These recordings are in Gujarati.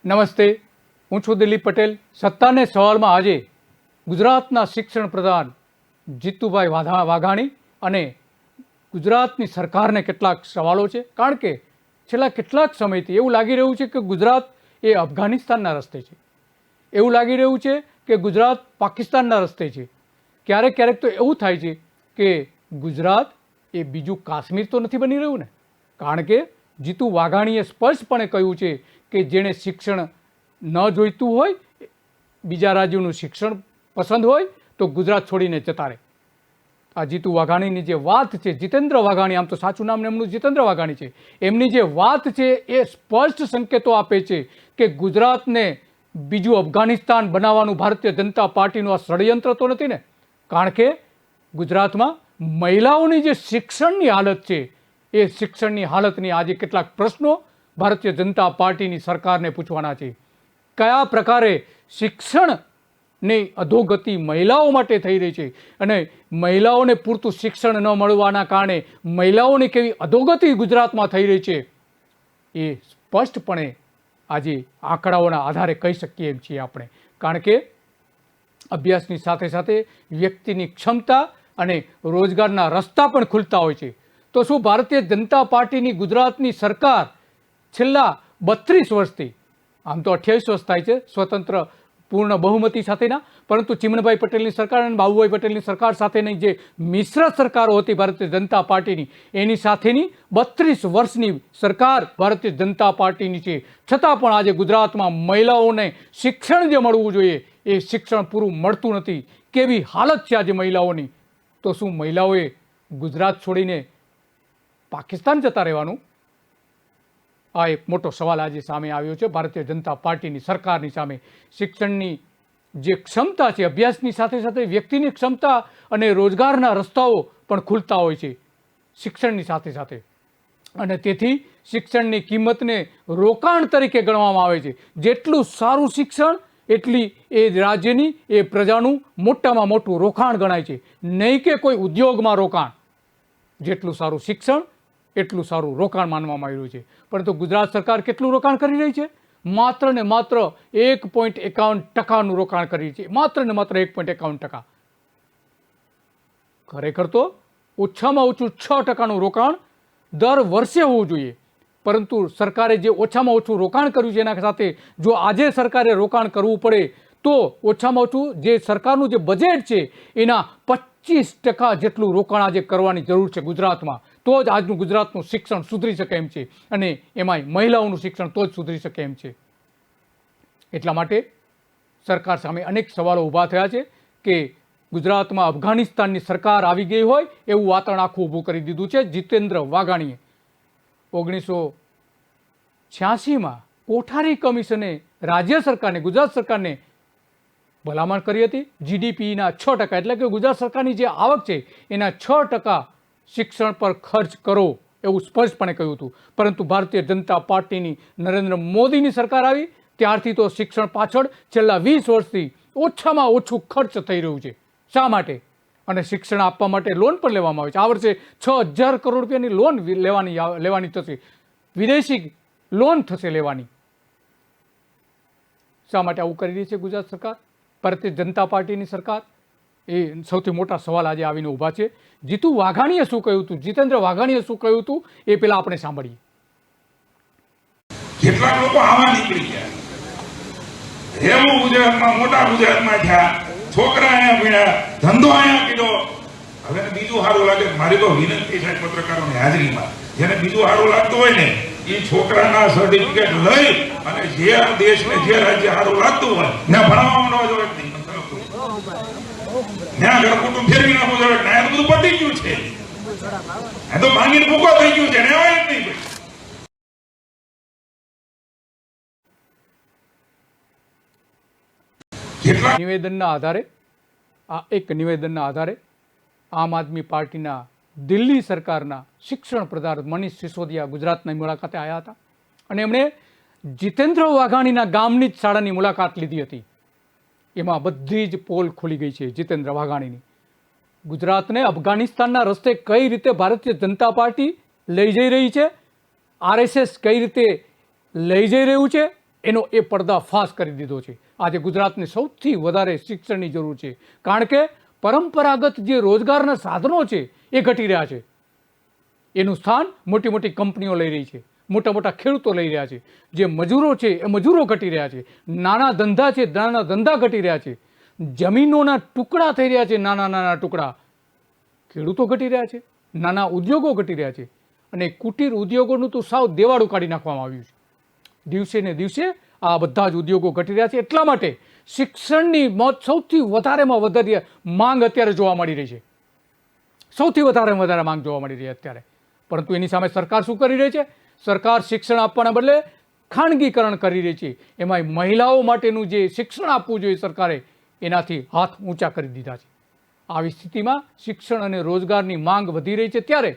નમસ્તે, હું છું દિલીપ પટેલ. સત્તાને સવાલમાં આજે ગુજરાતના શિક્ષણ પ્રધાન જીતુભાઈ વાઘાણી અને ગુજરાતની સરકારને કેટલાક સવાલો છે. કારણ કે છેલ્લા કેટલાક સમયથી એવું લાગી રહ્યું છે કે ગુજરાત એ અફઘાનિસ્તાનના રસ્તે છે, એવું લાગી રહ્યું છે કે ગુજરાત પાકિસ્તાનના રસ્તે છે. ક્યારેક ક્યારેક તો એવું થાય છે કે ગુજરાત એ બીજું કાશ્મીર તો નથી બની રહ્યું ને. કારણ કે જીતુ વાઘાણીએ સ્પષ્ટપણે કહ્યું છે કે જેણે શિક્ષણ ન જોઈતું હોય, બીજા રાજ્યોનું શિક્ષણ પસંદ હોય તો ગુજરાત છોડીને જતા રહે. આ જીતુ વાઘાણીની જે વાત છે, જીતેન્દ્ર વાઘાણી, આમ તો સાચું નામ એમનું જીતેન્દ્ર વાઘાણી છે, એમની જે વાત છે એ સ્પષ્ટ સંકેતો આપે છે કે ગુજરાતને બીજું અફઘાનિસ્તાન બનાવવાનું ભારતીય જનતા પાર્ટીનું આ ષડયંત્ર તો નથી ને. કારણ કે ગુજરાતમાં મહિલાઓની જે શિક્ષણની હાલત છે એ શિક્ષણની હાલતની આજે કેટલાક પ્રશ્નો ભારતીય જનતા પાર્ટીની સરકારને પૂછવાના છે. કયા પ્રકારે શિક્ષણની અધોગતિ મહિલાઓ માટે થઈ રહી છે અને મહિલાઓને પૂરતું શિક્ષણ ન મળવાના કારણે મહિલાઓની કેવી અધોગતિ ગુજરાતમાં થઈ રહી છે એ સ્પષ્ટપણે આજે આંકડાઓના આધારે કહી શકીએ એમ છીએ આપણે. કારણ કે અભ્યાસની સાથે સાથે વ્યક્તિની ક્ષમતા અને રોજગારના રસ્તા પણ ખુલતા હોય છે. તો શું ભારતીય જનતા પાર્ટીની ગુજરાતની સરકાર છેલ્લા 32 વર્ષથી, આમ તો 28 વર્ષ થાય છે સ્વતંત્ર પૂર્ણ બહુમતી સાથેના, પરંતુ ચિમનભાઈ પટેલની સરકાર અને બાબુભાઈ પટેલની સરકાર સાથેની જે મિશ્ર સરકારો હતી ભારતીય જનતા પાર્ટીની, એની સાથેની 32 વર્ષની સરકાર ભારતીય જનતા પાર્ટીની છે. છતાં પણ આજે ગુજરાતમાં મહિલાઓને શિક્ષણ જે મળવું જોઈએ એ શિક્ષણ પૂરું મળતું નથી. કેવી હાલત છે આજે મહિલાઓની. તો શું મહિલાઓએ ગુજરાત છોડીને પાકિસ્તાન જતા રહેવાનું? આ એક મોટો સવાલ આજે સામે આવ્યો છે ભારતીય જનતા પાર્ટીની સરકારની સામે. શિક્ષણની જે ક્ષમતા છે, અભ્યાસની સાથે સાથે વ્યક્તિની ક્ષમતા અને રોજગારના રસ્તાઓ પણ ખુલતા હોય છે શિક્ષણની સાથે સાથે, અને તેથી શિક્ષણની કિંમતને રોકાણ તરીકે ગણવામાં આવે છે. જેટલું સારું શિક્ષણ એટલી એ રાજ્યની, એ પ્રજાનું મોટામાં મોટું રોકાણ ગણાય છે, નહીં કે કોઈ ઉદ્યોગમાં રોકાણ. જેટલું સારું શિક્ષણ એટલું સારું રોકાણ માનવામાં આવ્યું છે. પરંતુ ગુજરાત સરકાર કેટલું રોકાણ કરી રહી છે? માત્ર ને માત્ર 1.51% રોકાણ કરી છે. માત્ર ને માત્ર 1.51%. ખરેખર તો ઓછામાં ઓછું 6%નું રોકાણ દર વર્ષે હોવું જોઈએ. પરંતુ સરકારે જે ઓછામાં ઓછું રોકાણ કર્યું છે એના સાથે જો આજે સરકારે રોકાણ કરવું પડે તો ઓછામાં ઓછું જે સરકારનું જે બજેટ છે એના 25% જેટલું રોકાણ આજે કરવાની જરૂર છે ગુજરાતમાં. તો જ આજનું ગુજરાતનું શિક્ષણ સુધરી શકે એમ છે, અને એમાંય મહિલાઓનું શિક્ષણ તો જ સુધરી શકે એમ છે. એટલા માટે સરકાર સામે અનેક સવાલો ઊભા થયા છે કે ગુજરાતમાં અફઘાનિસ્તાનની સરકાર આવી ગઈ હોય એવું વાતાવરણ આખું ઊભું કરી દીધું છે. જીતેન્દ્ર વાઘાણીએ 1986માં કોઠારી કમિશને રાજ્ય સરકારને, ગુજરાત સરકારને ભલામણ કરી હતી જીડીપીના 6%, એટલે કે ગુજરાત સરકારની જે આવક છે એના 6% શિક્ષણ પર ખર્ચ કરો એવું સ્પષ્ટપણે કહ્યું હતું. પરંતુ ભારતીય જનતા પાર્ટીની નરેન્દ્ર મોદીની સરકાર આવી ત્યારથી તો શિક્ષણ પાછળ છેલ્લા 20 વર્ષથી ઓછામાં ઓછું ખર્ચ થઈ રહ્યું છે. શા માટે? અને શિક્ષણ આપવા માટે લોન પણ લેવામાં આવે છે. આ વર્ષે 6,000 કરોડ રૂપિયાની લોન લેવાની થશે, વિદેશી લોન થશે લેવાની. શા માટે આવું કરી રહી છે ગુજરાત સરકાર, ભારતીય જનતા પાર્ટીની સરકાર? એ સૌથી મોટા સવાલ આજે આવીને ઊભા છે. જીતુ વાઘાણીએ શું કહ્યું હતું, જીતેન્દ્ર વાઘાણીએ શું કહ્યું હતું એ પહેલા આપણે સાંભળીએ. કેટલાક લોકો આવા નીકળી ગયા, હેલું ગુજરાતમાં, મોટા ગુજરાતમાં થયા, છોકરા અહીંયા ભણ્યા, ધંધો અહીંયા કીધો. હવે બીજું સારું લાગે. મારી તો વિનંતી છે પત્રકારોની હાજરીમાં, જેને બીજું સારું લાગતું હોય ને એ છોકરાના સર્ટિફિકેટ લઈ અને જે દેશને જે રાજ્ય સારું લાગતું હોય ત્યાં ભણાવવામાં ન જોઈએ. ત્યાં ઘર કુટુંબ ફેરવી નાખવું જોઈએ. ત્યાં બધું પતી ગયું છે, એ તો ભાંગીને ભૂકો થઈ ગયું છે. રહેવાય જ નહીં. નિવેદનના આધારે આમ આદમી પાર્ટીના દિલ્હી સરકારના શિક્ષણ પ્રધાન મનીષ સિસોદિયા ગુજરાતની મુલાકાતે આવ્યા હતા અને એમણે જીતેન્દ્ર વાઘાણીના ગામની જ શાળાની મુલાકાત લીધી હતી. એમાં બધી જ પોલ ખુલી ગઈ છે જીતેન્દ્ર વાઘાણીની. ગુજરાતને અફઘાનિસ્તાનના રસ્તે કઈ રીતે ભારતીય જનતા પાર્ટી લઈ જઈ રહી છે, આરએસએસ કઈ રીતે લઈ જઈ રહ્યું છે, એનો એ પર્દાફાશ કરી દીધો છે. આજે ગુજરાતને સૌથી વધારે શિક્ષણની જરૂર છે, કારણ કે પરંપરાગત જે રોજગારના સાધનો છે એ ઘટી રહ્યા છે. એનું સ્થાન મોટી મોટી કંપનીઓ લઈ રહી છે, મોટા મોટા ખેડૂતો લઈ રહ્યા છે. જે મજૂરો છે એ મજૂરો ઘટી રહ્યા છે, નાના ધંધા છે નાના ધંધા ઘટી રહ્યા છે, જમીનોના ટુકડા થઈ રહ્યા છે, નાના નાના ટુકડા. ખેડૂતો ઘટી રહ્યા છે, નાના ઉદ્યોગો ઘટી રહ્યા છે, અને કુટીર ઉદ્યોગોનું તો સાવ દેવાળું કાઢી નાખવામાં આવ્યું છે. દિવસે ને દિવસે આ બધા જ ઉદ્યોગો ઘટી રહ્યા છે. એટલા માટે શિક્ષણની સૌથી વધારેમાં વધારે માંગ અત્યારે જોવા મળી રહી છે. સૌથી વધારેમાં વધારે માંગ જોવા મળી રહી છે અત્યારે. પરંતુ એની સામે સરકાર શું કરી રહી છે? સરકાર શિક્ષણ આપવાના બદલે ખાનગીકરણ કરી રહી છે. એમાંય મહિલાઓ માટેનું જે શિક્ષણ આપવું જોઈએ સરકારે, એનાથી હાથ ઊંચા કરી દીધા છે. આવી સ્થિતિમાં શિક્ષણ અને રોજગારની માંગ વધી રહી છે, ત્યારે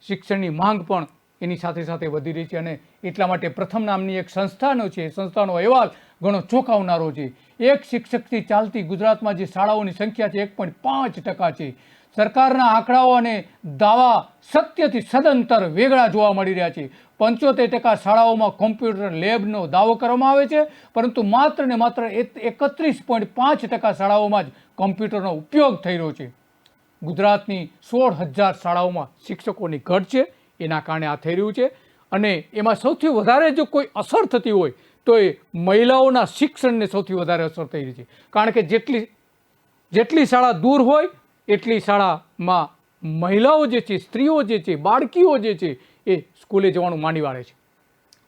શિક્ષણની માંગ પણ એની સાથે સાથે વધી રહી છે. અને એટલા માટે પ્રથમ નામની એક સંસ્થાનો છે, સંસ્થાનો અહેવાલ ઘણો ચોંકાવનારો છે. એક શિક્ષકથી ચાલતી ગુજરાતમાં જે શાળાઓની સંખ્યા છે 1.5% છે. સરકારના આંકડાઓ અને દાવા સત્યથી સદંતર વેગળા જોવા મળી રહ્યા છે. 75% શાળાઓમાં કોમ્પ્યુટર લેબનો દાવો કરવામાં આવે છે, પરંતુ માત્ર ને માત્ર 31.5% શાળાઓમાં જ કોમ્પ્યુટરનો ઉપયોગ થઈ રહ્યો છે. ગુજરાતની 16,000 શાળાઓમાં શિક્ષકોની ઘટ છે. એના કારણે આ થઈ રહ્યું છે. અને એમાં સૌથી વધારે જો કોઈ અસર થતી હોય તો એ મહિલાઓના શિક્ષણને સૌથી વધારે અસર થઈ રહી છે. કારણ કે જેટલી શાળા દૂર હોય એટલી શાળામાં મહિલાઓ જે છે, સ્ત્રીઓ જે છે, બાળકીઓ જે છે એ સ્કૂલે જવાનું માંડી વાળે છે.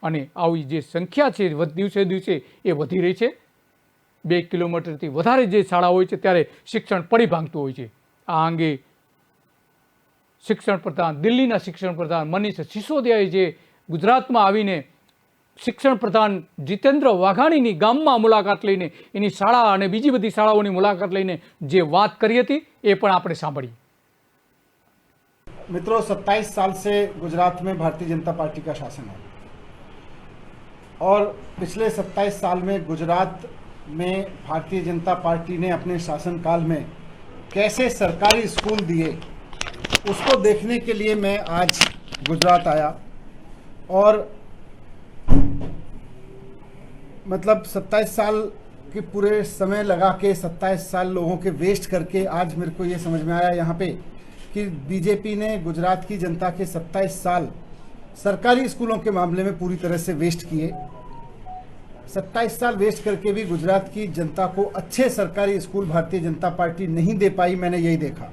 અને આવી જે સંખ્યા છે દિવસે દિવસે એ વધી રહી છે. 2 કિલોમીટરથી વધારે જે શાળા હોય છે ત્યારે શિક્ષણ પડી ભાંગતું હોય છે. આ અંગે શિક્ષણ પ્રધાન, દિલ્હીના શિક્ષણ પ્રધાન મનીષ સિસોદિયાએ જે ગુજરાતમાં આવીને શિક્ષણ પ્રધાન જીતેન્દ્ર વાઘાણીની ગામમાં મુલાકાત લઈને, એની શાળા અને બીજી બધી શાળાઓની મુલાકાત લઈને જે વાત કરી હતી એ પણ આપણે સાંભળીએ. मित्रों, 27 साल से गुजरात में भारतीय जनता पार्टी का शासन है और पिछले 27 साल में गुजरात में भारतीय जनता पार्टी ने अपने शासनकाल में कैसे सरकारी स्कूल दिए, उसको देखने के लिए मैं आज गुजरात आया. और मतलब 27 साल के पूरे समय लगा के 27 साल लोगों के वेस्ट करके आज मेरे को ये समझ में आया यहाँ पे कि बीजेपी ने गुजरात की जनता के 27 साल सरकारी स्कूलों के मामले में पूरी तरह से वेस्ट किए. 27 साल वेस्ट करके भी गुजरात की जनता को अच्छे सरकारी स्कूल भारतीय जनता पार्टी नहीं दे पाई. मैंने यही देखा.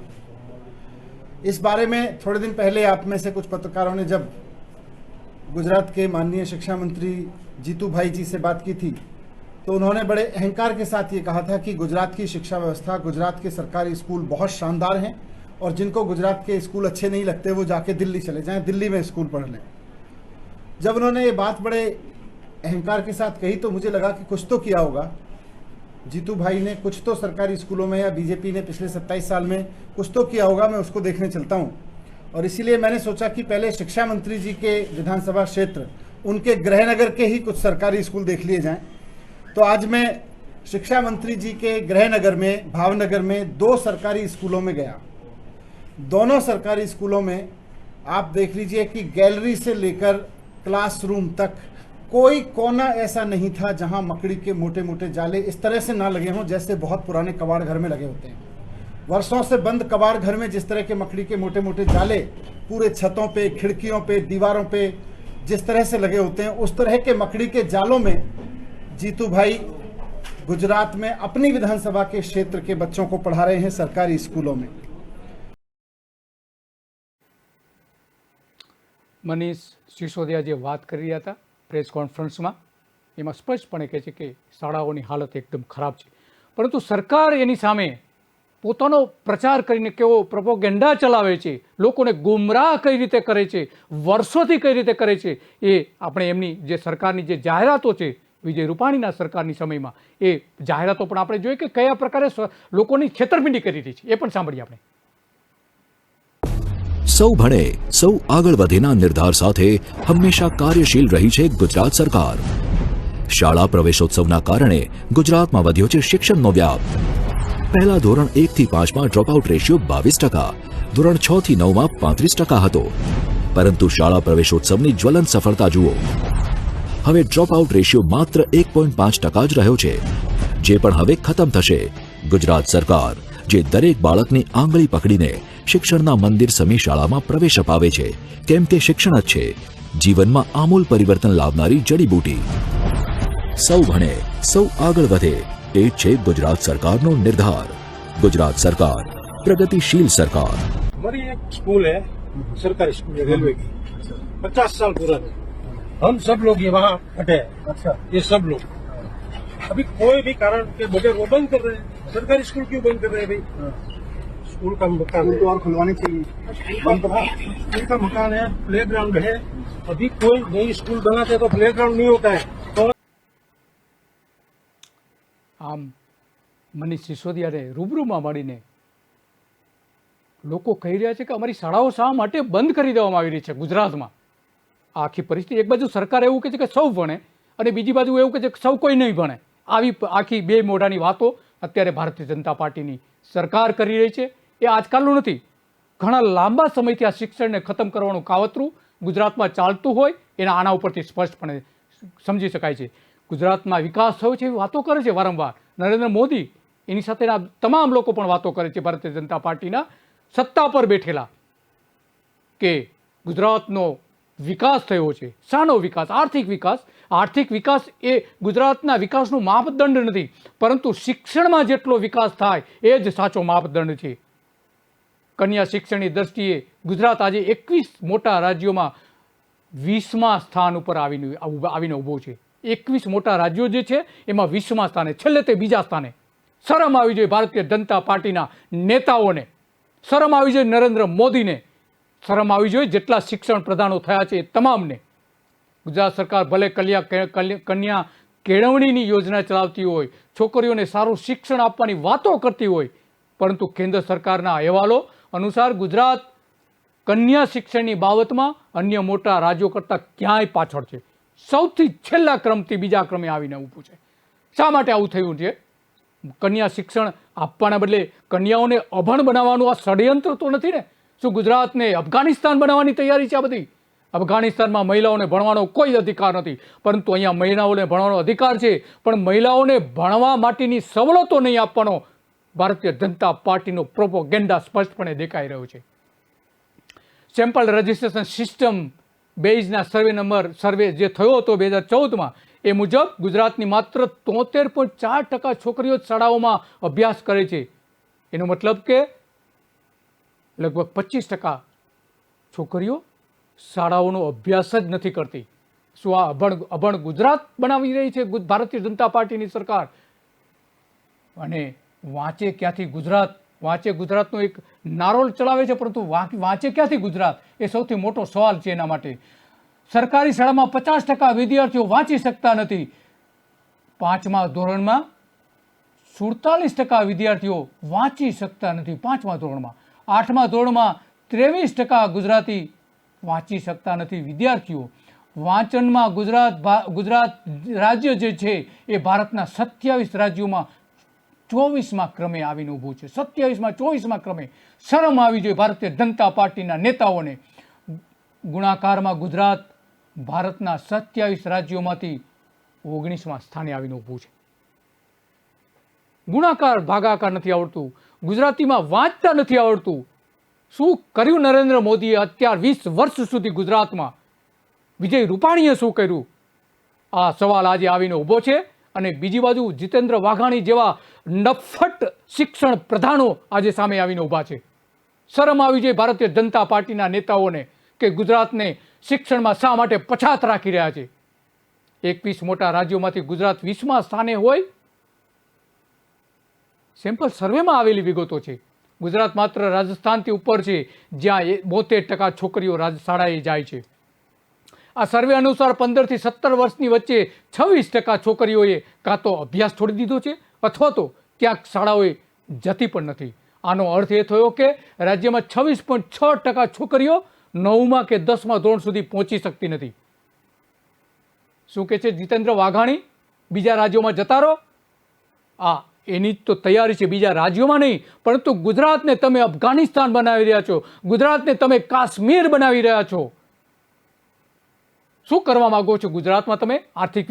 इस बारे में थोड़े दिन पहले आप में से कुछ पत्रकारों ने जब गुजरात के माननीय शिक्षा मंत्री जीतू भाई जी से बात की थी तो उन्होंने बड़े अहंकार के साथ ये कहा था कि गुजरात की शिक्षा व्यवस्था, गुजरात के सरकारी स्कूल बहुत शानदार हैं और जिनको गुजरात के स्कूल अच्छे नहीं लगते वो जाके दिल्ली चले जाएं, दिल्ली में स्कूल पढ़ लें. जब उन्होंने ये बात बड़े अहंकार के साथ कही तो मुझे लगा कि कुछ तो किया होगा जीतू भाई ने, कुछ तो सरकारी स्कूलों में या बीजेपी ने पिछले 27 साल में कुछ तो किया होगा. मैं उसको देखने चलता हूँ और इसीलिए मैंने सोचा कि पहले शिक्षा मंत्री जी के विधानसभा क्षेत्र, उनके गृहनगर के ही कुछ सरकारी स्कूल देख लिए जाएं. तो आज मैं शिक्षा मंत्री जी के गृहनगर में, भावनगर में 2 सरकारी स्कूलों में गया. दोनों सरकारी स्कूलों में आप देख लीजिए कि गैलरी से लेकर क्लासरूम तक कोई कोना ऐसा नहीं था जहां मकड़ी के मोटे मोटे जाले इस तरह से ना लगे हों जैसे बहुत पुराने कबाड़ घर में लगे होते हैं. वर्षों से बंद कबाड़ घर में जिस तरह के मकड़ी के मोटे मोटे जाले पूरे छतों पे, खिड़कियों पे, दीवारों पे जिस तरह से लगे होते हैं, उस तरह के मकड़ी के जालों में जीतू भाई गुजरात में अपनी विधानसभा के क्षेत्र के बच्चों को पढ़ा रहे हैं सरकारी स्कूलों में. મનીષ સિસોદિયા જે વાત કરી રહ્યા હતા પ્રેસ કોન્ફરન્સમાં, એમાં સ્પષ્ટપણે કહે છે કે શાળાઓની હાલત એકદમ ખરાબ છે. પરંતુ સરકાર એની સામે પોતાનો પ્રચાર કરીને કેવો પ્રોપોગેન્ડા ચલાવે છે, લોકોને ગુમરાહ કઈ રીતે કરે છે, વર્ષોથી કઈ રીતે કરે છે, એ આપણે એમની જે સરકારની જે જાહેરાતો છે વિજય રૂપાણીના સરકારની સમયમાં, એ જાહેરાતો પણ આપણે જોઈએ કે કયા પ્રકારે લોકોની છેતરપિંડી કરી રહી છે, એ પણ સાંભળીએ આપણે. સૌ ભણે સૌ આગળ વધેના નિર્ધાર સાથે હંમેશા કાર્યશીલ રહી છે ગુજરાત સરકાર. શાળા પ્રવેશોત્સવના કારણે ગુજરાતમાં વધ્યો છે શિક્ષણનો વ્યાપ. પહેલા ધોરણ 1 થી 5માં ડ્રોપઆઉટ રેશિયો 22%, ધોરણ 6 થી 9માં 35% હતો. પરંતુ શાળા પ્રવેશોત્સવની જ્વલંત સફળતા જુઓ. હવે ડ્રોપ આઉટ રેશિયો માત્ર 1.5% જ રહ્યો છે, જે પણ હવે ખતમ થશે. ગુજરાત સરકાર જે દરેક બાળકની આંગળી પકડીને શિક્ષણના મંદિર સમી શાળામાં પ્રવેશ અપાવે છે, કેમ કે શિક્ષણ જ છે જીવનમાં આમૂલ પરિવર્તન લાવનારી જડીબુટી. સૌ ભણે, સૌ આગળ વધે, એ જ છે ગુજરાત સરકારનો નિર્ધાર. ગુજરાત સરકાર, प्रगतिशील सरकार. हमारी एक स्कूल है, सरकारी स्कूल है रेलवे की, 50 साल पुरानी. हम सब लोग ये वहाँ हटे हैं. अच्छा, ये सब लोग अभी कोई भी कारण के बगैर वो बंद कर रहे हैं. सरकारी स्कूल क्यों बंद कर रहे हैं भाई? स्कूल का मकान तो और खुलवाने चाहिए. स्कूल का मकान है, प्ले ग्राउंड है. अभी कोई नई स्कूल बनाते तो प्ले ग्राउंड नहीं होता है. तो આમ મનીષ સિસોદિયાને રૂબરૂમાં મળીને લોકો કહી રહ્યા છે કે અમારી શાળાઓ શા માટે બંધ કરી દેવામાં આવી રહી છે ગુજરાતમાં. આ આખી પરિસ્થિતિ, એક બાજુ સરકાર એવું કહે છે કે સૌ ભણે અને બીજી બાજુ એવું કહે છે કે સૌ કોઈ નહીં ભણે. આવી આખી બે મોઢાની વાતો અત્યારે ભારતીય જનતા પાર્ટીની સરકાર કરી રહી છે. એ આજકાલનું નથી, ઘણા લાંબા સમયથી આ શિક્ષણને ખતમ કરવાનું કાવતરું ગુજરાતમાં ચાલતું હોય એના આના ઉપરથી સ્પષ્ટપણે સમજી શકાય છે. ગુજરાતમાં વિકાસ થયો છે એવી વાતો કરે છે વારંવાર નરેન્દ્ર મોદી, એની સાથેના તમામ લોકો પણ વાતો કરે છે ભારતીય જનતા પાર્ટીના સત્તા પર બેઠેલા, કે ગુજરાતનો વિકાસ થયો છે. શાનો વિકાસ? આર્થિક વિકાસ. આર્થિક વિકાસ એ ગુજરાતના વિકાસનું માપદંડ નથી, પરંતુ શિક્ષણમાં જેટલો વિકાસ થાય એ જ સાચો માપદંડ છે. કન્યા શિક્ષણની દ્રષ્ટિએ ગુજરાત આજે 21 મોટા રાજ્યોમાં 20મા સ્થાન ઉપર આવીને ઊભો છે. 21 મોટા રાજ્યો જે છે એમાં 20મા સ્થાને, છેલ્લે તે બીજા સ્થાને. શરમ આવી જોઈએ ભારતીય જનતા પાર્ટીના નેતાઓને, શરમ આવી જોઈએ નરેન્દ્ર મોદીને, શરમ આવી જોઈએ જેટલા શિક્ષણ પ્રધાનો થયા છે એ તમામને. ગુજરાત સરકાર ભલે કન્યા કેળવણીની યોજના ચલાવતી હોય, છોકરીઓને સારું શિક્ષણ આપવાની વાતો કરતી હોય, પરંતુ કેન્દ્ર સરકારના અહેવાલો અનુસાર ગુજરાત કન્યા શિક્ષણની બાબતમાં અન્ય મોટા રાજ્યો કરતાં ક્યાંય પાછળ છે. સૌથી છેલ્લા ક્રમથી બીજા ક્રમે આવીને ઊભું છે. શા માટે આવું થયું છે? કન્યા શિક્ષણ આપવાના બદલે કન્યાઓને અભણ બનાવવાનું આ ષડયંત્ર તો નથી ને? શું ગુજરાતને અફઘાનિસ્તાન બનાવવાની તૈયારી છે આ બધી? અફઘાનિસ્તાનમાં મહિલાઓને ભણવાનો કોઈ અધિકાર નથી, પરંતુ અહીંયા મહિલાઓને ભણવાનો અધિકાર છે, પણ મહિલાઓને ભણવા માટેની સવલતો નહીં આપવાનો ભારતીય જનતા પાર્ટીનો પ્રોપોગેન્ડા સ્પષ્ટપણે દેખાઈ રહ્યો છે. સેમ્પલ રજિસ્ટ્રેશન સિસ્ટમ બેઝના સર્વે જે થયો હતો 2014માં, એ મુજબ ગુજરાતની માત્ર 73.4% છોકરીઓ શાળાઓમાં અભ્યાસ કરે છે. એનો મતલબ કે લગભગ 25% છોકરીઓ શાળાઓનો અભ્યાસ જ નથી કરતી. શું આ અભણ ગુજરાત બનાવી રહી છે ભારતીય જનતા પાર્ટીની સરકાર? અને વાંચે ક્યાંથી ગુજરાત? વાંચે ગુજરાતનો એક નારો ચલાવે છે, પરંતુ વાંચે ક્યાંથી ગુજરાત? એ સૌથી મોટો સવાલ છે એના માટે. સરકારી શાળામાં 50% વિદ્યાર્થીઓ વાંચી શકતા નથી. 5મા ધોરણમાં 47% વિદ્યાર્થીઓ વાંચી શકતા નથી 5મા ધોરણમાં. 8મા ધોરણમાં 23% ગુજરાતી વાંચી શકતા નથી વિદ્યાર્થીઓ. વાંચનમાં ગુજરાત રાજ્ય જે છે એ ભારતના 27 રાજ્યોમાં 24મા ક્રમે આવીને ઊભું છે. 27માં 24મા ક્રમે. શરમ આવી જોઈએ ભારતીય જનતા પાર્ટીના નેતાઓને. ગુણાકારમાં ગુજરાત ભારતના 27 રાજ્યોમાંથી 19મા સ્થાને આવીને ઊભું છે. ગુણાકાર ભાગાકાર નથી આવડતું, ગુજરાતીમાં વાંચતા નથી આવડતું. શું કર્યું નરેન્દ્ર મોદીએ અત્યાર 20 વર્ષ સુધી ગુજરાતમાં? વિજય રૂપાણીએ શું કર્યું? આ સવાલ આજે આવીને ઊભો છે. અને બીજી બાજુ જીતેન્દ્ર વાઘાણી જેવા નફટ શિક્ષણ પ્રધાનો આજે સામે આવીને ઊભા છે. શરમ આવી જોઈએ ભારતીય જનતા પાર્ટીના નેતાઓને કે ગુજરાતને શિક્ષણમાં શા માટે પછાત રાખી રહ્યા છે. 21 મોટા રાજ્યોમાંથી ગુજરાત 20મા સ્થાને હોય. સેમ્પલ સર્વેમાં આવેલી વિગતો છે. ગુજરાત માત્ર રાજસ્થાનથી ઉપર છે, જ્યાં 72% છોકરીઓ શાળાએ જાય છે. આ સર્વે અનુસાર 15 થી 17 વર્ષની વચ્ચે 26% છોકરીઓએ કાં તો અભ્યાસ છોડી દીધો છે અથવા તો ક્યાંક શાળાઓએ જતી પણ નથી. આનો અર્થ એ થયો કે રાજ્યમાં 26.6% છોકરીઓ 9મા કે 10મા ધોરણ સુધી પહોંચી શકતી નથી. શું કહે છે જીતેન્દ્ર વાઘાણી? બીજા રાજ્યોમાં જતા રહો. એની તો તૈયારી છે, બીજા રાજ્યોમાં નહીં, પરંતુ ગુજરાતને તમે અફઘાનિસ્તાન બનાવી રહ્યા છો, ગુજરાતને તમે કાશ્મીર બનાવી રહ્યા છો. શું કરવા માંગો છો ગુજરાતમાં તમે? આર્થિક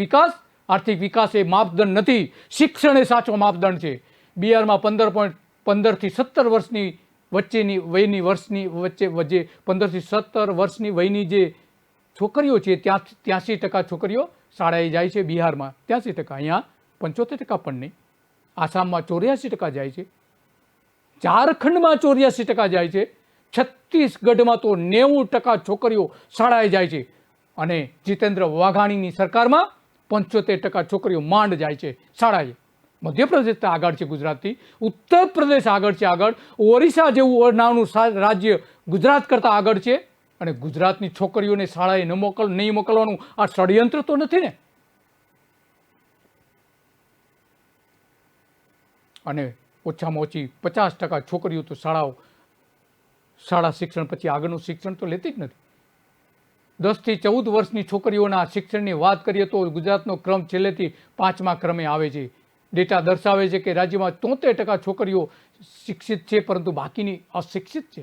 વિકાસ એ માપદંડ નથી, શિક્ષણ એ સાચો માપદંડ છે. બિહારમાં 15 થી 17 વર્ષની વચ્ચેની વયની વચ્ચે 15 થી 17 વર્ષની વયની જે છોકરીઓ છે, ત્યાં 83% છોકરીઓ શાળાએ જાય છે. બિહારમાં 83%, અહીંયા 75% પણ નહીં. આસામમાં 84% જાય છે, ઝારખંડમાં 84% જાય છે, છત્તીસગઢમાં તો 90% છોકરીઓ શાળાએ જાય છે. અને જીતેન્દ્ર વાઘાણીની સરકારમાં 75% છોકરીઓ માંડ જાય છે શાળાએ. મધ્યપ્રદેશ આગળ છે ગુજરાતથી, ઉત્તર પ્રદેશ આગળ છે, ઓરિસ્સા જેવું નાનું રાજ્ય ગુજરાત કરતાં આગળ છે. અને ગુજરાતની છોકરીઓને શાળાએ નહીં મોકલવાનું આ ષડયંત્ર તો નથી ને? અને ઓછામાં ઓછી 50% છોકરીઓ તો શાળા શિક્ષણ પછી આગળનું શિક્ષણ તો લેતી જ નથી. 10 થી 14 વર્ષની છોકરીઓના શિક્ષણની વાત કરીએ તો ગુજરાતનો ક્રમ છેલ્લેથી 5મા ક્રમે આવે છે. ડેટા દર્શાવે છે કે રાજ્યમાં 73% છોકરીઓ શિક્ષિત છે, પરંતુ બાકીની અશિક્ષિત છે.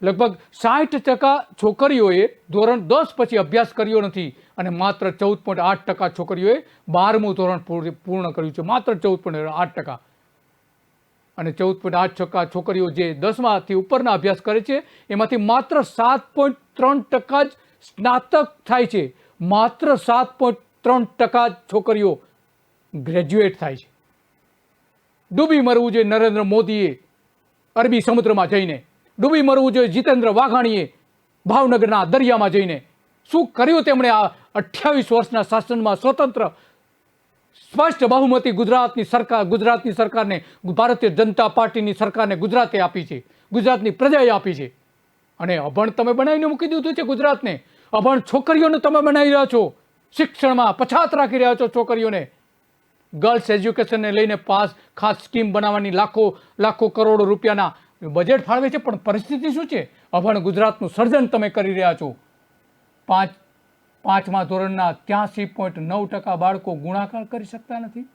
લગભગ 60% છોકરીઓએ ધોરણ 10 પછી અભ્યાસ કર્યો નથી અને માત્ર 14.8% છોકરીઓએ 12મું ધોરણ પૂર્ણ કર્યું છે. માત્ર 14.8%. અને 14.8% છોકરીઓ જે 10માથી ઉપરના અભ્યાસ કરે છે, એમાંથી માત્ર 7.3% જ સ્નાતક થાય છે. માત્ર 7.3% છોકરીઓ ગ્રેજ્યુએટ થાય છે. ડૂબી મરવું જોઈએ નરેન્દ્ર મોદીએ અરબી સમુદ્રમાં જઈને, ડૂબી મરવું જોઈએ જીતેન્દ્ર વાઘાણીએ ભાવનગરના દરિયામાં જઈને. શું કર્યું તેમણે આ 28 વર્ષના શાસનમાં? સ્વતંત્ર સ્પષ્ટ બહુમતી ગુજરાતની સરકારને, ભારતીય જનતા પાર્ટીની સરકારને ગુજરાતે આપી છે, ગુજરાતની પ્રજાએ આપી છે. અને અભણ તમે બનાવીને મૂકી દીધું છે ગુજરાતને. અભણ છોકરીઓને તમે બનાવી રહ્યા છો, શિક્ષણમાં પછાત રાખી રહ્યા છો છોકરીઓને. ગર્લ્સ એજ્યુકેશનને લઈને ખાસ સ્કીમ બનાવવાની લાખો કરોડો રૂપિયાના બજેટ ફાળવે છે, પણ પરિસ્થિતિ શું છે? અભણ ગુજરાતનું સર્જન તમે કરી રહ્યા છો. 5મા ધોરણના 83.9% બાળકો ગુણાકાર કરી શકતા નથી.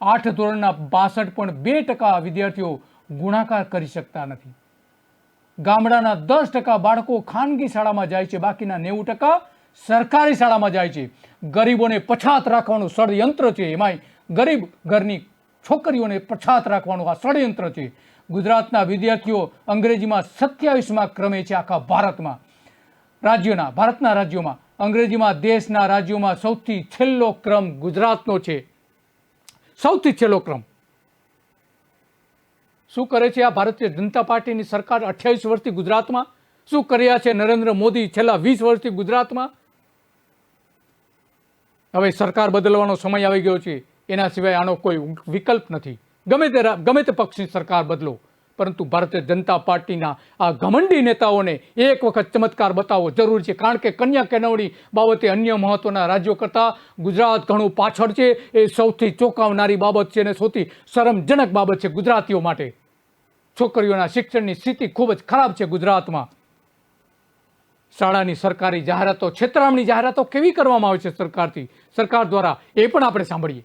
8 ધોરણના 62.2% વિદ્યાર્થીઓ ગુણાકાર કરી શકતા નથી. ગામડાના 10% બાળકો ખાનગી શાળામાં જાય છે, બાકીના 90% સરકારી શાળામાં જાય છે. ગરીબોને પછાત રાખવાનું ષડયંત્ર છે. એમાંય ગરીબ ઘરની છોકરીઓને પછાત રાખવાનું આ ષડયંત્ર છે. ગુજરાતના વિદ્યાર્થીઓ અંગ્રેજીમાં 27મા ક્રમે છે આખા ભારતના રાજ્યોમાં. અંગ્રેજીમાં દેશના રાજ્યોમાં સૌથી છેલ્લો ક્રમ ગુજરાતનો છે, સૌથી છેલ્લો ક્રમ. શું કરે છે આ ભારતીય જનતા પાર્ટીની સરકાર 28 વર્ષથી ગુજરાતમાં? શું કર્યા છે નરેન્દ્ર મોદી છેલ્લા 20 વર્ષથી ગુજરાતમાં? હવે સરકાર બદલવાનો સમય આવી ગયો છે, એના સિવાય આનો કોઈ વિકલ્પ નથી. ગમે તે પક્ષની સરકાર બદલો, પરંતુ ભારતીય જનતા પાર્ટીના આ ઘમંડી નેતાઓને એક વખત ચમત્કાર બતાવવો જરૂરી છે. કારણ કે કન્યા કેળવણી બાબતે અન્ય મહત્વના રાજ્યો કરતાં ગુજરાત ઘણું પાછળ છે. એ સૌથી ચોંકાવનારી બાબત છે અને સૌથી શરમજનક બાબત છે ગુજરાતીઓ માટે. છોકરીઓના શિક્ષણની સ્થિતિ ખૂબ જ ખરાબ છે ગુજરાતમાં. શાળાની સરકારી જાહેરાતો, છેતરામણી જાહેરાતો કેવી કરવામાં આવે છે સરકાર દ્વારા, એ પણ આપણે સાંભળીએ.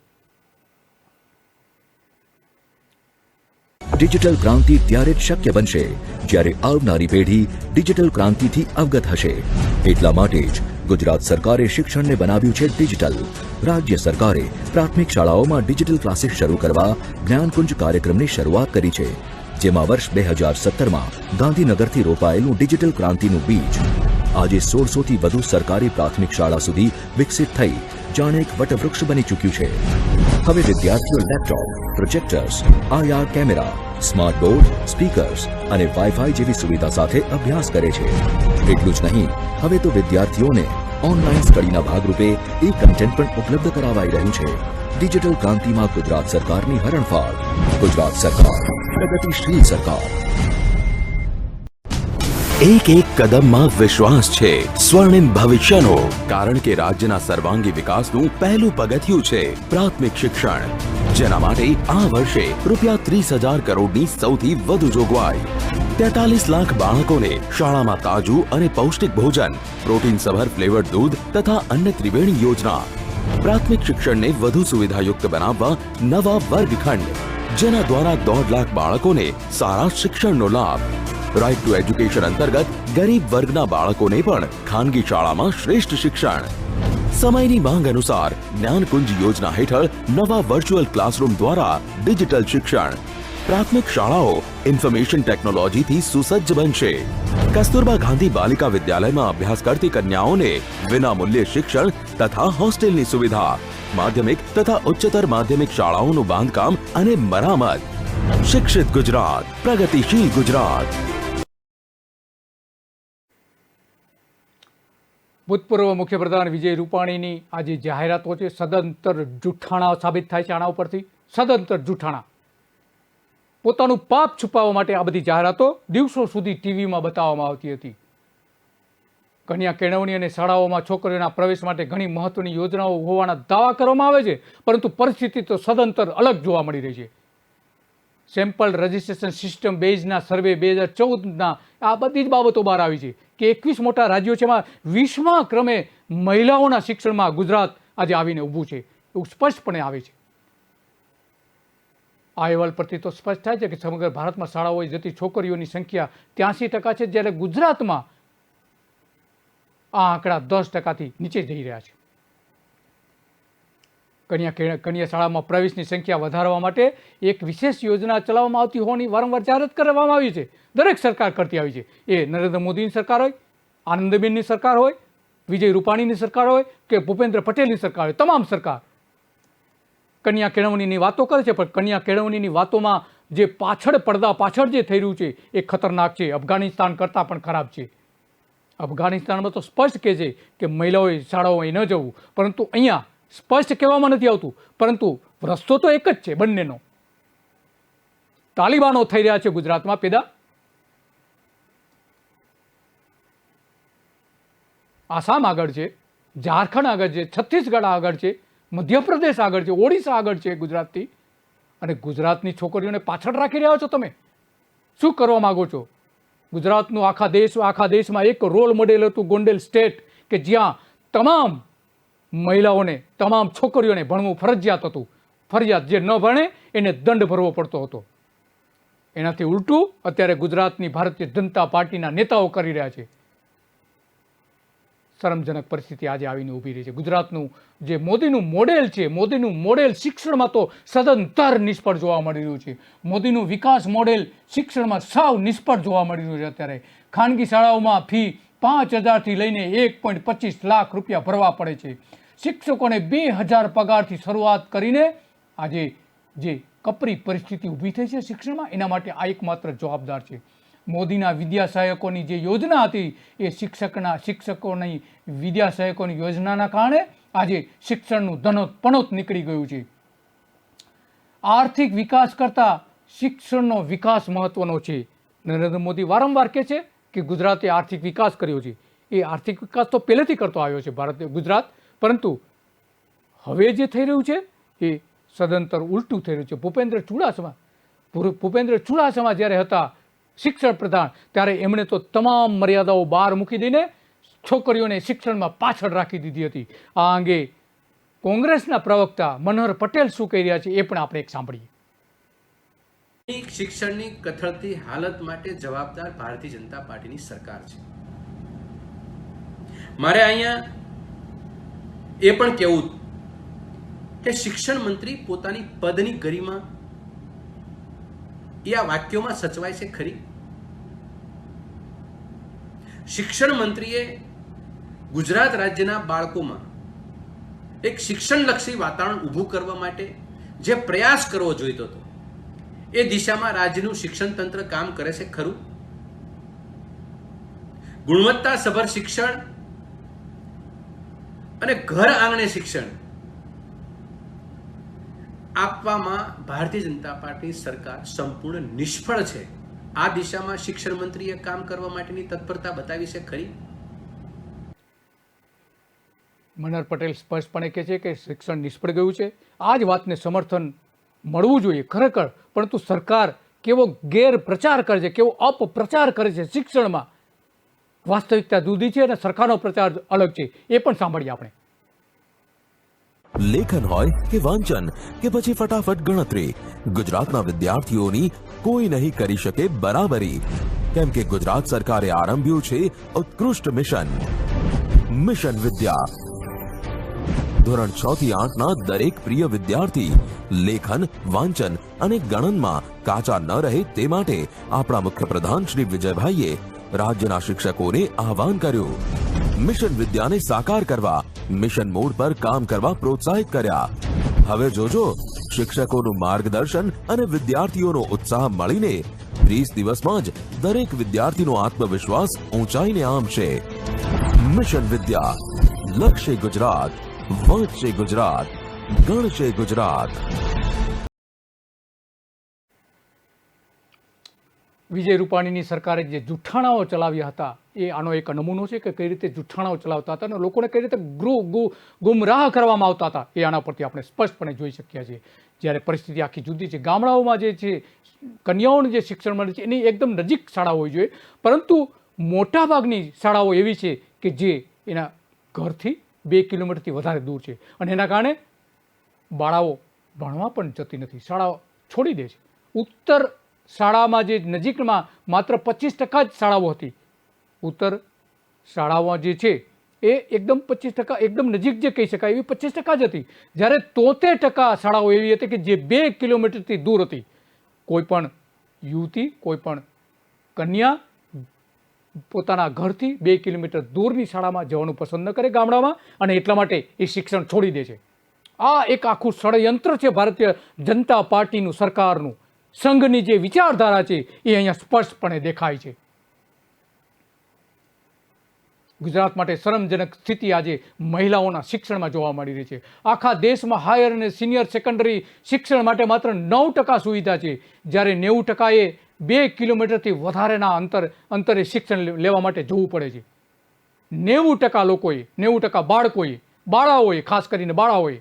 ડિજિટલ ક્રાંતિ ત્યારે જ શક્ય બનશે જ્યારે આવનારી પેઢી ડિજિટલ ક્રાંતિથી અવગત હશે. એટલા માટે જ ગુજરાત સરકારે શિક્ષણને બનાવ્યું છે ડિજિટલ. રાજ્ય સરકારે પ્રાથમિક શાળાઓમાં ડિજિટલ ક્લાસીસ શરૂ કરવા જ્ઞાનકુંજ કાર્યક્રમની શરૂઆત કરી છે, જેમાં વર્ષ 2017માં ગાંધીનગરથી રોપાયેલું ડિજિટલ ક્રાંતિનું બીજ આજે 1600થી વધુ સરકારી પ્રાથમિક શાળા સુધી વિકસિત થઈ જાણે એક વટવૃક્ષ બની ચૂક્યું છે. હવે વિદ્યાર્થીઓ laptop, projectors, IR camera, smart board, speakers અને વાઈફાઈ જેવી સુવિધા સાથે અભ્યાસ કરે છે. એટલું જ નહીં, હવે તો વિદ્યાર્થીઓને ઓનલાઈન સ્ટડીના ભાગરૂપે કન્ટેન્ટ પણ ઉપલબ્ધ કરાવાઈ રહ્યું છે. ડિજિટલ ક્રાંતિમાં ગુજરાત સરકારની હરણફાળ. ગુજરાત સરકાર, પ્રગતિશીલ સરકાર. એક કદમમાં વિશ્વાસ છે સ્વર્ણિમ ભવિષ્યનો, કારણ કે રાજ્યના સર્વાંગી વિકાસનું પહેલું પગથિયું છે પ્રાથમિક શિક્ષણ, જેના માટે આ વર્ષે ₹30,000 કરોડની સૌથી વધુ જોગવાઈ. 43 લાખ બાળકોને શાળામાં તાજું અને પૌષ્ટિક ભોજન, પ્રોટીનસભર ફ્લેવર્ડ દૂધ તથા અન્ન ત્રિવેણી યોજના. પ્રાથમિક શિક્ષણને વધુ સુવિધાયુક્ત બનાવવા નવા વર્ગખંડ, જેના દ્વારા 1.5 લાખ બાળકોને સારા શિક્ષણનો લાભ. રાઇટ ટુ એજ્યુકેશન અંતર્ગત ગરીબ વર્ગના બાળકોને પણ ખાનગી શાળામાં શ્રેષ્ઠ શિક્ષણ. સમયની માંગ અનુસાર જ્ઞાનકુંજ યોજના હેઠળ નવા વર્ચ્યુઅલ ક્લાસરૂમ દ્વારા ડિજિટલ શિક્ષણ. પ્રાથમિક શાળાઓ ઇન્ફોર્મેશન ટેકનોલોજીથી સુસજ્જ બનશે. કસ્તુરબા ગાંધી બાલિકા વિદ્યાલયમાં અભ્યાસ કરતી કન્યાઓને વિનામૂલ્યે શિક્ષણ તથા હોસ્ટેલની સુવિધા. માધ્યમિક તથા ઉચ્ચતર માધ્યમિક શાળાઓનું બાંધકામ અને મરામત. શિક્ષિત ગુજરાત, પ્રગતિશીલ ગુજરાત. ભૂતપૂર્વ મુખ્યપ્રધાન વિજય રૂપાણીની આ જે જાહેરાતો છે સદંતર જૂઠાણા સાબિત થાય છે. આના ઉપરથી સદંતર જૂઠાણા. પોતાનું પાપ છુપાવવા માટે આ બધી જાહેરાતો દિવસો સુધી ટીવીમાં બતાવવામાં આવતી હતી. કન્યા કેળવણી અને શાળાઓમાં છોકરીઓના પ્રવેશ માટે ઘણી મહત્વની યોજનાઓ હોવાના દાવા કરવામાં આવે છે, પરંતુ પરિસ્થિતિ તો સદંતર અલગ જોવા મળી રહી છે. સેમ્પલ રજિસ્ટ્રેશન સિસ્ટમ બેઝના સર્વે 2014ના આ બધી જ બાબતો બહાર આવી છે કે 21 મોટા રાજ્યો છે, એમાં 20મા ક્રમે મહિલાઓના શિક્ષણમાં ગુજરાત આજે આવીને ઊભું છે, એવું સ્પષ્ટપણે આવે છે. આ અહેવાલ પરથી તો સ્પષ્ટ થાય છે કે સમગ્ર ભારતમાં શાળાઓએ જતી છોકરીઓની સંખ્યા 83% છે, જ્યારે ગુજરાતમાં આ આંકડા 10%થી નીચે જઈ રહ્યા છે. કન્યા શાળામાં પ્રવેશની સંખ્યા વધારવા માટે એક વિશેષ યોજના ચલાવવામાં આવતી હોવાની વારંવાર જાહેરાત કરવામાં આવી છે. દરેક સરકાર કરતી આવી છે. એ નરેન્દ્ર મોદીની સરકાર હોય, આનંદબેનની સરકાર હોય, વિજય રૂપાણીની સરકાર હોય કે ભૂપેન્દ્ર પટેલની સરકાર હોય, તમામ સરકાર કન્યા કેળવણીની વાતો કરે છે, પણ કન્યા કેળવણીની વાતોમાં જે પડદા પાછળ જે થઈ રહ્યું છે એ ખતરનાક છે. અફઘાનિસ્તાન કરતાં પણ ખરાબ છે. અફઘાનિસ્તાનમાં તો સ્પષ્ટ કહે છે કે મહિલાઓએ શાળાઓએ ન જવું, પરંતુ અહીંયા સ્પષ્ટ કહેવામાં નથી આવતું, પરંતુ રસ્તો તો એક જ છે બંનેનો. તાલિબાનો થઈ રહ્યા છે ગુજરાતમાં પેદા. આસામ આગળ છે, ઝારખંડ આગળ છે, છત્તીસગઢ આગળ છે, મધ્યપ્રદેશ આગળ છે, ઓડિશા આગળ છે ગુજરાતથી, અને ગુજરાતની છોકરીઓને પાછળ રાખી રહ્યા છો તમે. શું કરવા માગો છો? ગુજરાતનું આખા દેશમાં એક રોલ મોડેલ હતું ગોંડલ સ્ટેટ, કે જ્યાં તમામ મહિલાઓને, તમામ છોકરીઓને ભણવું ફરજિયાત હતું. ફરજિયાત, જે ન ભણે એને દંડ ભરવો પડતો હતો. એનાથી ઉલટું અત્યારે ગુજરાતની ભારતીય જનતા પાર્ટીના નેતાઓ કરી રહ્યા છે. શરમજનક પરિસ્થિતિ આજે આવીને ઊભી રહી છે. ગુજરાતનું જે મોદીનું મોડેલ છે, મોદીનું મોડેલ શિક્ષણમાં તો સદંતર નિષ્ફળ જોવા મળી રહ્યું છે. મોદીનું વિકાસ મોડેલ શિક્ષણમાં સાવ નિષ્ફળ જોવા મળી રહ્યું છે. અત્યારે ખાનગી શાળાઓમાં ફી 5,000થી લઈને 1.25 લાખ રૂપિયા ભરવા પડે છે. શિક્ષકોને 2,000 પગારથી શરૂઆત કરીને આજે જે કપરી પરિસ્થિતિ ઊભી થઈ છે શિક્ષણમાં, એના માટે આ એકમાત્ર જવાબદાર છે. મોદીના વિદ્યા સહાયકોની જે યોજના હતી એ શિક્ષકોની વિદ્યા સહાયકોની યોજનાના કારણે આજે શિક્ષણનું પણોત નીકળી ગયું છે. આર્થિક વિકાસ કરતાં શિક્ષણનો વિકાસ મહત્વનો છે. નરેન્દ્ર મોદી વારંવાર કહે છે કે ગુજરાતે આર્થિક વિકાસ કર્યો છે. એ આર્થિક વિકાસ તો પહેલેથી કરતો આવ્યો છે ગુજરાત, પરંતુ હવે જે થઈ રહ્યું છે એ સદંતર ઉલટું થઈ રહ્યું છે. ભૂપેન્દ્ર ચુડાસમા જ્યારે હતા શિક્ષણ પ્રધાન, ત્યારે એમણે તો તમામ મર્યાદાઓ બહાર મૂકી દઈને છોકરીઓને શિક્ષણમાં પાછળ રાખી દીધી હતી. આ અંગે કોંગ્રેસના પ્રવક્તા મનોહર પટેલ શું કહી રહ્યા છે એ પણ આપણે એક સાંભળીએ. શિક્ષણની કથળતી હાલત માટે જવાબદાર ભારતીય જનતા પાર્ટીની સરકાર છે. મારે અહીંયા એ પણ કહેવું કે શિક્ષણ મંત્રી પોતાની પદની ગરિમા એ આ વાક્યોમાં સચવાય છે ખરી? શિક્ષણ મંત્રીએ ગુજરાત રાજ્યના બાળકોમાં એક શિક્ષણલક્ષી વાતાવરણ ઊભું કરવા માટે જે પ્રયાસ કરવો જોઈતો હતો એ દિશામાં રાજ્યનું શિક્ષણ તંત્ર કામ કરે છે ખરું? ગુણવત્તાસભર શિક્ષણ અને ઘર આંગણે શિક્ષણ આપવામાં ભારતીય જનતા પાર્ટી સરકાર સંપૂર્ણ નિષ્ફળ છે. આ દિશામાં શિક્ષણ મંત્રીએ કામ કરવા માટેની તત્પરતા બતાવી છે ખરી? મનોહર પટેલ સ્પષ્ટપણે કહે છે કે શિક્ષણ નિષ્ફળ ગયું છે. આ જ વાતને સમર્થન મળવું જોઈએ ખરેખર, પરંતુ સરકાર કેવો ગેરપ્રચાર કરે છે, કેવો અપપ્રચાર કરે છે શિક્ષણમાં. વાસ્તવિકતા જુદી છે અને સરકારનો પ્રચાર અલગ છે. એ પણ સાંભળીએ આપણે. લેખન હોય કે વાંચન કે પછી ફટાફટ ગણતરી, ગુજરાતના વિદ્યાર્થીઓની કોઈ નહીં કરી શકે બરાબરી. કેમ કે ગુજરાત સરકારે આરંભ્યું છે ઉત્કૃષ્ટ મિશન વિદ્યા. ધોરણ 6 થી 8 ના દરેક પ્રિય વિદ્યાર્થી લેખન, વાંચન અને ગણનમાં કાચા ન રહે તે માટે આપણા મુખ્યપ્રધાન શ્રી વિજયભાઈએ રાજ્યના શિક્ષકોને આહવાન કર્યું. મિશન વિદ્યાને સાકાર કરવા મિશન મોડ પર કામ કરવા પ્રોત્સાહિત કર્યા. હવે જોજો, શિક્ષકોનું માર્ગદર્શન અને વિદ્યાર્થીઓનો ઉત્સાહ મળીને 30 દિવસમાં જ દરેક વિદ્યાર્થીનો આત્મવિશ્વાસ ઊંચાઈને આંબશે. મિશન વિદ્યા, લક્ષ્ય ગુજરાત, વાંચશે ગુજરાત, ગણશે ગુજરાત. વિજય રૂપાણીની સરકારે જે જુઠ્ઠાણાઓ ચલાવ્યા હતા એ આનો એક નમૂનો છે કે કઈ રીતે જુઠ્ઠાણાઓ ચલાવતા હતા અને લોકોને કઈ રીતે ગુમરાહ કરવામાં આવતા હતા એ આના પરથી આપણે સ્પષ્ટપણે જોઈ શક્યા છીએ. જ્યારે પરિસ્થિતિ આખી જુદી છે. ગામડાઓમાં જે છે કન્યાઓને જે શિક્ષણ મળે છે એની એકદમ નજીક શાળાઓ હોવી જોઈએ, પરંતુ મોટાભાગની શાળાઓ એવી છે કે જે એના ઘરથી 2 કિલોમીટરથી વધારે દૂર છે અને એના કારણે બાળાઓ ભણવા પણ જતી નથી, શાળાઓ છોડી દે છે. ઉત્તર શાળામાં જે નજીકમાં માત્ર 25% જ શાળાઓ હતી. ઉત્તર શાળાઓમાં જે છે એ એકદમ 25% એકદમ નજીક જે કહી શકાય એવી 25% જ હતી, જ્યારે 73% શાળાઓ એવી હતી કે જે 2 કિલોમીટરથી દૂર હતી. કોઈ પણ યુવતી, કોઈ પણ કન્યા પોતાના ઘરથી 2 કિલોમીટર દૂરની શાળામાં જવાનું પસંદ ન કરે ગામડામાં, અને એટલા માટે એ શિક્ષણ છોડી દે છે. આ એક આખું ષડયંત્ર છે ભારતીય જનતા પાર્ટીનું, સરકારનું. સંઘની જે વિચારધારા છે એ અહીંયા સ્પષ્ટપણે દેખાય છે. ગુજરાત માટે શરમજનક સ્થિતિ આજે મહિલાઓના શિક્ષણમાં જોવા મળી રહી છે. આખા દેશમાં હાયર અને સિનિયર સેકન્ડરી શિક્ષણ માટે માત્ર 9% સુવિધા છે, જ્યારે 90% એ 2 કિલોમીટરથી વધારેના અંતરે શિક્ષણ લેવા માટે જવું પડે છે. 90% લોકોએ, 90% બાળકોએ, બાળાઓએ, ખાસ કરીને બાળાઓએ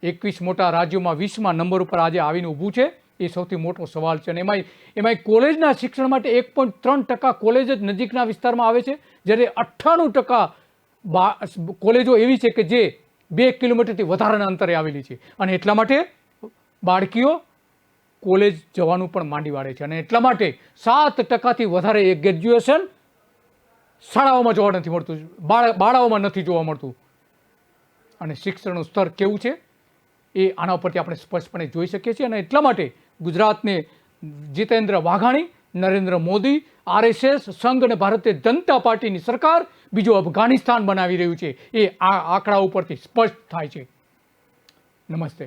21 મોટા રાજ્યોમાં 20મા નંબર ઉપર આજે આવીને ઊભું છે. એ સૌથી મોટો સવાલ છે. અને એમાંય કોલેજના શિક્ષણ માટે 1.3% કોલેજ જ નજીકના વિસ્તારમાં આવે છે, જ્યારે 98% કોલેજો એવી છે કે જે 2 કિલોમીટરથી વધારાના અંતરે આવેલી છે. અને એટલા માટે બાળકીઓ કોલેજ જવાનું પણ માંડી વાળે છે. અને એટલા માટે 7%થી વધારે એ ગ્રેજ્યુએશન શાળાઓમાં જોવા નથી મળતું, બાળાઓમાં નથી જોવા મળતું. અને શિક્ષણનું સ્તર કેવું છે એ આના ઉપરથી આપણે સ્પષ્ટપણે જોઈ શકીએ છીએ. અને એટલા માટે ગુજરાતને જીતેન્દ્ર વાઘાણી, નરેન્દ્ર મોદી, RSS, સંઘ અને ભારતીય જનતા પાર્ટીની સરકાર બીજું અફઘાનિસ્તાન બનાવી રહ્યું છે એ આ આંકડા ઉપરથી સ્પષ્ટ થાય છે. નમસ્તે.